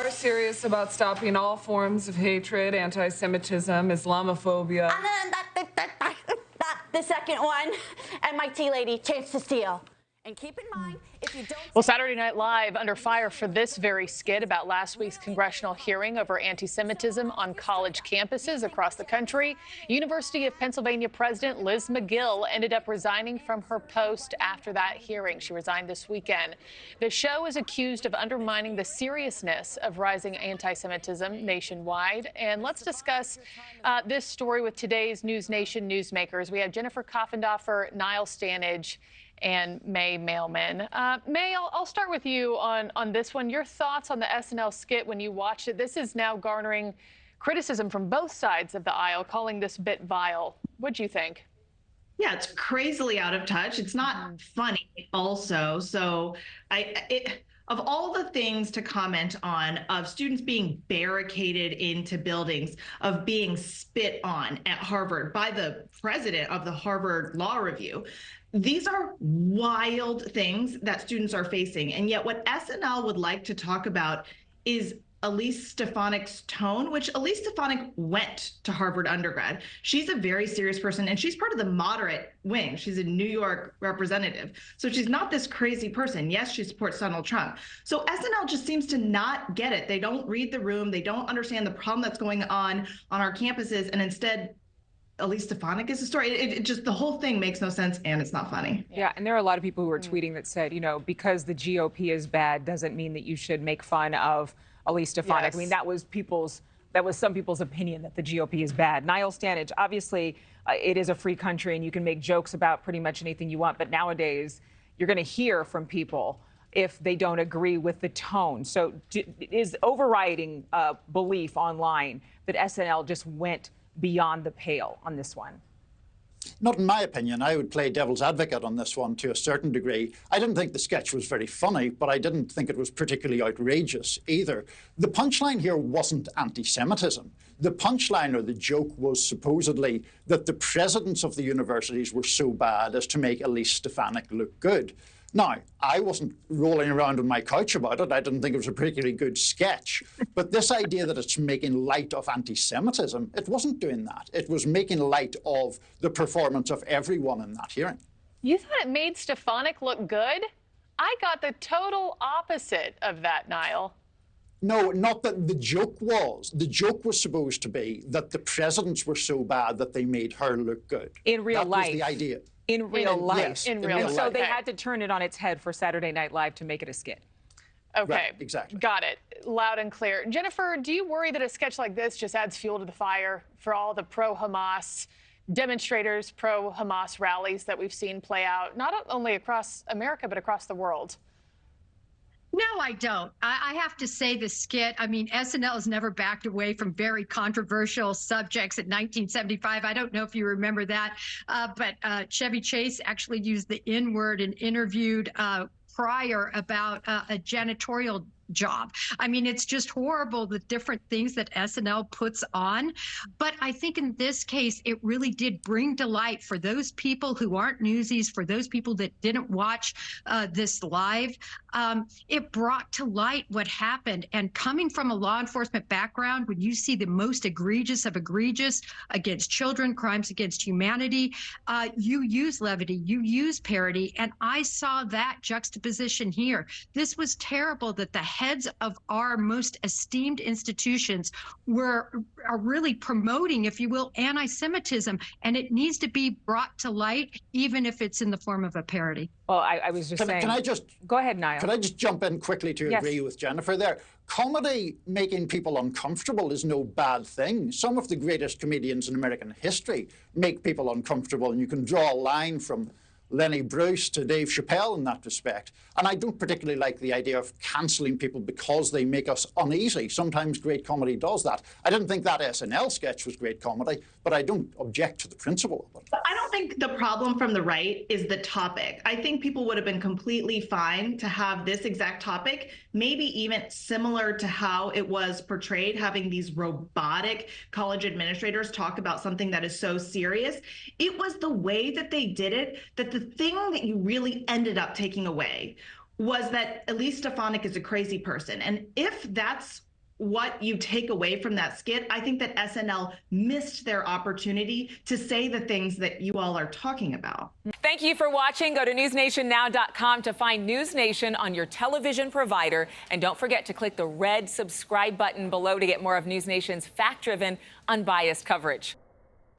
are serious about stopping all forms of hatred, anti-Semitism, Islamophobia. And then the second one, and my tea lady, Chance to Steal. And keep in mind, if you don't... Well, Saturday Night Live under fire for this very skit about last week's congressional hearing over anti-Semitism on college campuses across the country. University of Pennsylvania President Liz McGill ended up resigning from her post after that hearing. She resigned this weekend. The show is accused of undermining the seriousness of rising anti-Semitism nationwide. And let's discuss this story with today's NewsNation newsmakers. We have Jennifer Coffindaffer, Niall Stanage, and Mailman. May, I'll start with you on this one. Your thoughts on the SNL skit when you watched it. This is now garnering criticism from both sides of the aisle, calling this bit vile. What'd you think? Yeah, it's crazily out of touch. It's not funny also. So of all the things to comment on, of students being barricaded into buildings, of being spit on at Harvard by the president of the Harvard Law Review, these are wild things that students are facing. And yet what SNL would like to talk about is Elise Stefanik's tone, which Elise Stefanik went to Harvard undergrad. She's a very serious person, and she's part of the moderate wing. She's a New York representative. So she's not this crazy person. Yes, she supports Donald Trump. So SNL just seems to not get it. They don't read the room. They don't understand the problem that's going on our campuses, and instead, Elise Stefanik is the story. It just, the whole thing makes no sense, and it's not funny. Yeah, and there are a lot of people who are tweeting that said, you know, because the GOP is bad doesn't mean that you should make fun of Elise Stefanik. Yes. I mean, that was some people's opinion that the GOP is bad. Niall Stanage, obviously, it is a free country, and you can make jokes about pretty much anything you want. But nowadays, you're going to hear from people if they don't agree with the tone. So is overriding belief online that SNL just went beyond the pale on this one? Not in my opinion. I would play devil's advocate on this one to a certain degree. I didn't think the sketch was very funny, but I didn't think it was particularly outrageous either. The punchline here wasn't anti-Semitism. The punchline or the joke was supposedly that the presidents of the universities were so bad as to make Elise Stefanik look good. Now, I wasn't rolling around on my couch about it. I didn't think it was a particularly good sketch. But this idea that it's making light of anti-Semitism, it wasn't doing that. It was making light of the performance of everyone in that hearing. You thought it made Stefanik look good? I got the total opposite of that, Niall. No, not that the joke was. The joke was supposed to be that the presidents were so bad that they made her look good. In real life. That was the idea. In real life. Yes, in real life. And so they had to turn it on its head for Saturday Night Live to make it a skit. Okay. Right, exactly. Got it. Loud and clear. Jennifer, do you worry that a sketch like this just adds fuel to the fire for all the pro-Hamas demonstrators, pro-Hamas rallies that we've seen play out, not only across America, but across the world? No, I don't. I have to say the skit, I mean, SNL has never backed away from very controversial subjects. In 1975, I don't know if you remember that, but Chevy Chase actually used the N-word and interviewed Pryor about a janitorial job. I mean, it's just horrible, the different things that SNL puts on. But I think in this case, it really did bring to light for those people who aren't newsies, for those people that didn't watch this live, it brought to light what happened. And coming from a law enforcement background, when you see the most egregious of egregious against children, crimes against humanity, you use levity, you use parody. And I saw that juxtaposition here. This was terrible that the heads of our most esteemed institutions are really promoting, if you will, anti-Semitism, and it needs to be brought to light, even if it's in the form of a parody. Well, I was just saying. Can I just go ahead, Niall? Can I just jump in quickly to agree with Jennifer there? Comedy making people uncomfortable is no bad thing. Some of the greatest comedians in American history make people uncomfortable, and you can draw a line from Lenny Bruce to Dave Chappelle in that respect. And I don't particularly like the idea of cancelling people because they make us uneasy. Sometimes great comedy does that. I didn't think that SNL sketch was great comedy, but I don't object to the principle of it. I don't think the problem from the right is the topic. I think people would have been completely fine to have this exact topic, maybe even similar to how it was portrayed, having these robotic college administrators talk about something that is so serious. It was the way that they did it, that the thing that you really ended up taking away was that Elise Stefanik is a crazy person. And if that's what you take away from that skit, I think that SNL missed their opportunity to say the things that you all are talking about. Thank you for watching. Go to newsnationnow.com to find NewsNation on your television provider. And don't forget to click the red subscribe button below to get more of NewsNation's fact-driven, unbiased coverage.